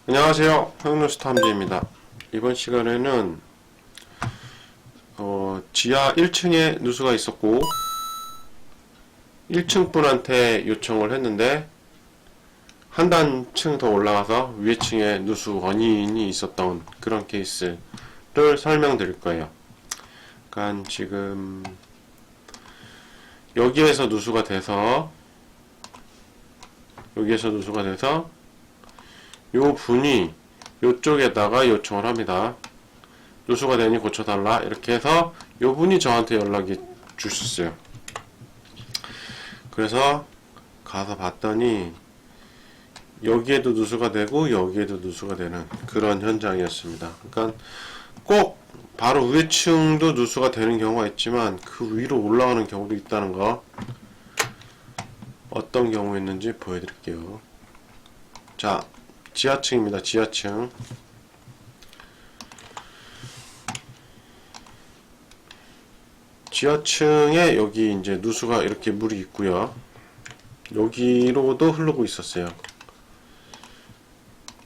안녕하세요, 형누스 탐지입니다. 이번 시간에는 지하 1층에 누수가 있었고 1층 분한테 요청을 했는데 한 단층 더 올라가서 위에 층에 누수 원인이 있었던 그런 케이스를 설명드릴 거예요. 그러니까 지금 여기에서 누수가 돼서 요 분이 요쪽에다가 요청을 합니다. 누수가 되니 고쳐달라 이렇게 해서 요 분이 저한테 연락이 주셨어요. 그래서 가서 봤더니 여기에도 누수가 되고 여기에도 누수가 되는 그런 현장이었습니다. 그러니까 꼭 바로 위에 층도 누수가 되는 경우가 있지만 그 위로 올라가는 경우도 있다는 거, 어떤 경우였는지 보여드릴게요. 자, 지하층입니다. 지하층. 지하층에 여기 이제 누수가 이렇게 물이 있고요. 여기로도 흐르고 있었어요.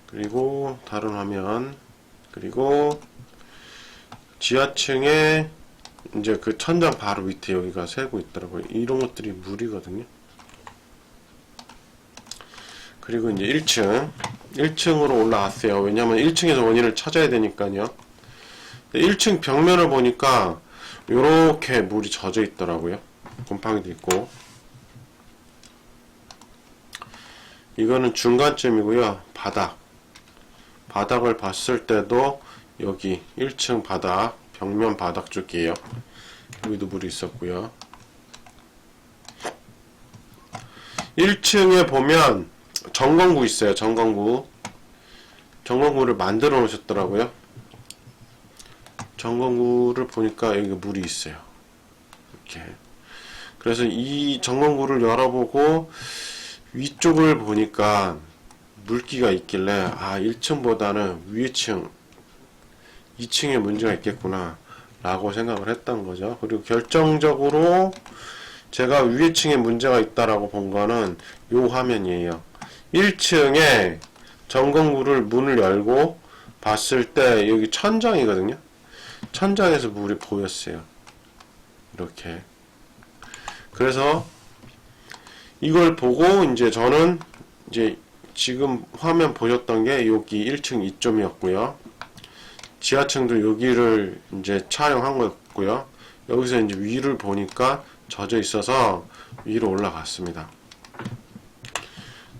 그리고 다른 화면, 그리고 지하층에 이제 그 천장 바로 밑에 여기가 새고 있더라고요. 이런 것들이 물이거든요. 그리고 이제 1층으로 올라왔어요. 왜냐면 1층에서 원인을 찾아야 되니까요. 1층 벽면을 보니까 요렇게 물이 젖어 있더라고요. 곰팡이도 있고. 이거는 중간쯤이고요. 바닥을 봤을 때도 여기 1층 바닥, 벽면 바닥 쪽이에요. 여기도 물이 있었고요. 1층에 보면 전건구 있어요. 전건구를 만들어 놓으셨더라고요. 전건구를 보니까 여기 물이 있어요. 이렇게. 그래서 이 전건구를 열어보고 위쪽을 보니까 물기가 있길래 1층보다는 위에 층 2층에 문제가 있겠구나 라고 생각을 했던 거죠. 그리고 결정적으로 제가 위에 층에 문제가 있다라고 본 거는 요 화면이에요. 1층에 전건구를 문을 열고 봤을 때 여기 천장이거든요. 천장에서 물이 보였어요. 이렇게. 그래서 이걸 보고 이제 저는 이제 지금 화면 보셨던 게 여기 1층 이점이었고요. 지하층도 여기를 이제 촬영한 거였고요. 여기서 이제 위를 보니까 젖어 있어서 위로 올라갔습니다.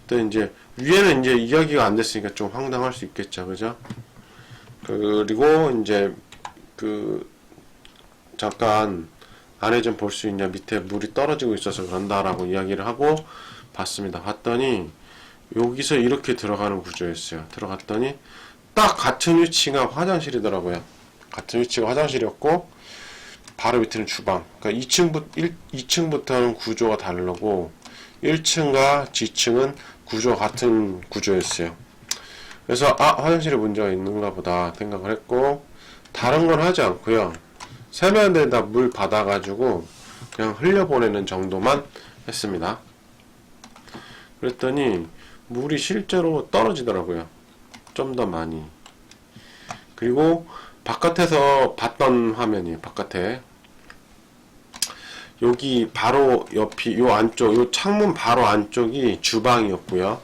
근데 이제 위에는 이제 이야기가 안 됐으니까 좀 황당할 수 있겠죠, 그죠? 그리고 이제 잠깐 안에 좀 볼 수 있냐, 밑에 물이 떨어지고 있어서 그런다라고 이야기를 하고 봤습니다. 봤더니 여기서 이렇게 들어가는 구조였어요. 들어갔더니 딱 같은 위치가 화장실이더라고요. 같은 위치가 화장실이었고 바로 밑에는 주방. 그러니까 2층부터는 구조가 다르고 1층과 지층은 구조가 같은 구조였어요. 그래서 화장실에 문제가 있는가 보다 생각을 했고, 다른 건 하지 않고요. 세면대에다 물 받아가지고 그냥 흘려보내는 정도만 했습니다. 그랬더니 물이 실제로 떨어지더라고요. 좀 더 많이. 그리고 바깥에서 봤던 화면이에요. 바깥에 여기 바로 옆이 요 안쪽, 요 창문 바로 안쪽이 주방이었고요.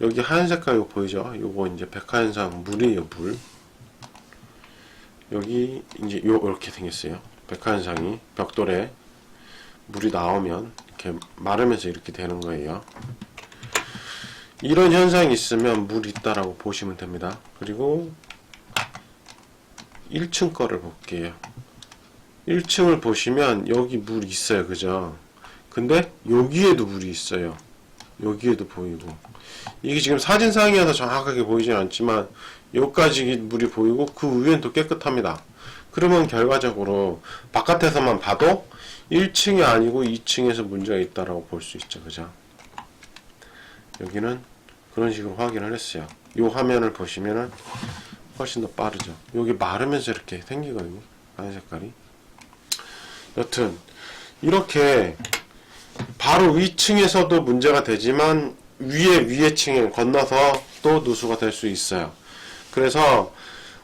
여기 하얀 색깔 이거 보이죠? 요거 이제 백화현상 물이에요, 물. 여기 이제 요렇게 생겼어요. 백화현상이 벽돌에 물이 나오면 이렇게 마르면서 이렇게 되는 거예요. 이런 현상이 있으면 물이 있다라고 보시면 됩니다. 그리고 1층 거를 볼게요. 1층을 보시면 여기 물이 있어요. 그죠? 근데 여기에도 물이 있어요. 여기에도 보이고. 이게 지금 사진상이어서 정확하게 보이진 않지만 여기까지 물이 보이고 그 위엔 또 깨끗합니다. 그러면 결과적으로 바깥에서만 봐도 1층이 아니고 2층에서 문제가 있다라고 볼 수 있죠. 그죠? 여기는 그런 식으로 확인을 했어요. 이 화면을 보시면은 훨씬 더 빠르죠. 여기 마르면서 이렇게 생기거든요. 하얀 색깔이. 여튼 이렇게 바로 위층에서도 문제가 되지만 위에 층에 건너서 또 누수가 될 수 있어요. 그래서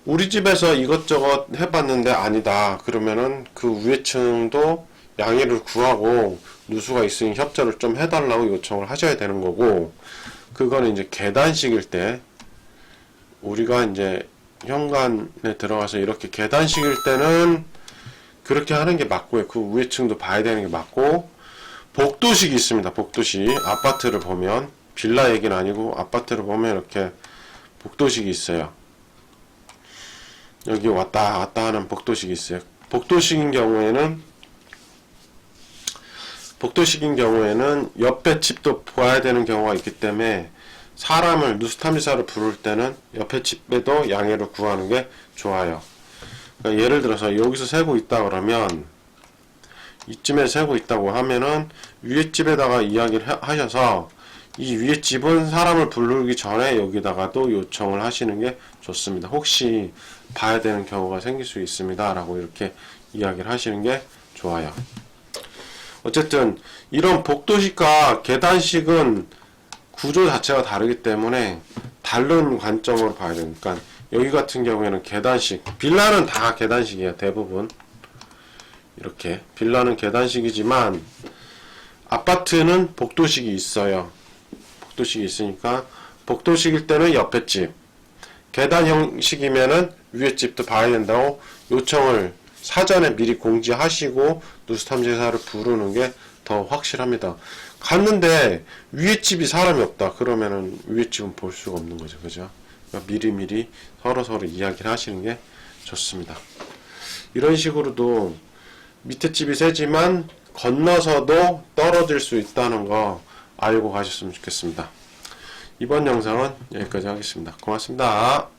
우리 집에서 이것저것 해봤는데 아니다. 그러면은 그 위에 층도 양해를 구하고 누수가 있으니 협조를 좀 해달라고 요청을 하셔야 되는 거고, 그거는 이제 계단식일 때, 우리가 이제 현관에 들어가서 이렇게 계단식일 때는 그렇게 하는 게 맞고요. 그 위에 층도 봐야 되는 게 맞고, 복도식이 있습니다. 복도식. 아파트를 보면, 빌라 얘기는 아니고 아파트를 보면 이렇게 복도식이 있어요. 여기 왔다 갔다 하는 복도식이 있어요. 복도식인 경우에는 옆에 집도 봐야 되는 경우가 있기 때문에 사람을 누수탐지사를 부를 때는 옆에 집에도 양해를 구하는 게 좋아요. 그러니까 예를 들어서 여기서 새고 있다 그러면, 이쯤에 새고 있다고 하면은 위에 집에다가 이야기를 하셔서 이 위에 집은 사람을 부르기 전에 여기다가도 요청을 하시는 게 좋습니다. 혹시 봐야 되는 경우가 생길 수 있습니다 라고 이렇게 이야기를 하시는 게 좋아요. 어쨌든 이런 복도식과 계단식은 구조 자체가 다르기 때문에 다른 관점으로 봐야 되니까, 여기 같은 경우에는 계단식, 빌라는 다 계단식이에요. 대부분 이렇게 빌라는 계단식이지만 아파트는 복도식이 있어요. 복도식이 있으니까 복도식일 때는 옆에 집, 계단 형식이면은 위에 집도 봐야 된다고 요청을 사전에 미리 공지하시고 누수탐지사를 부르는 게 더 확실합니다. 갔는데 위에 집이 사람이 없다 그러면은 위에 집은 볼 수가 없는 거죠. 그죠? 그러니까 미리미리 서로 이야기를 하시는 게 좋습니다. 이런 식으로도 밑에 집이 세지만 건너서도 떨어질 수 있다는 거 알고 가셨으면 좋겠습니다. 이번 영상은 여기까지 하겠습니다. 고맙습니다.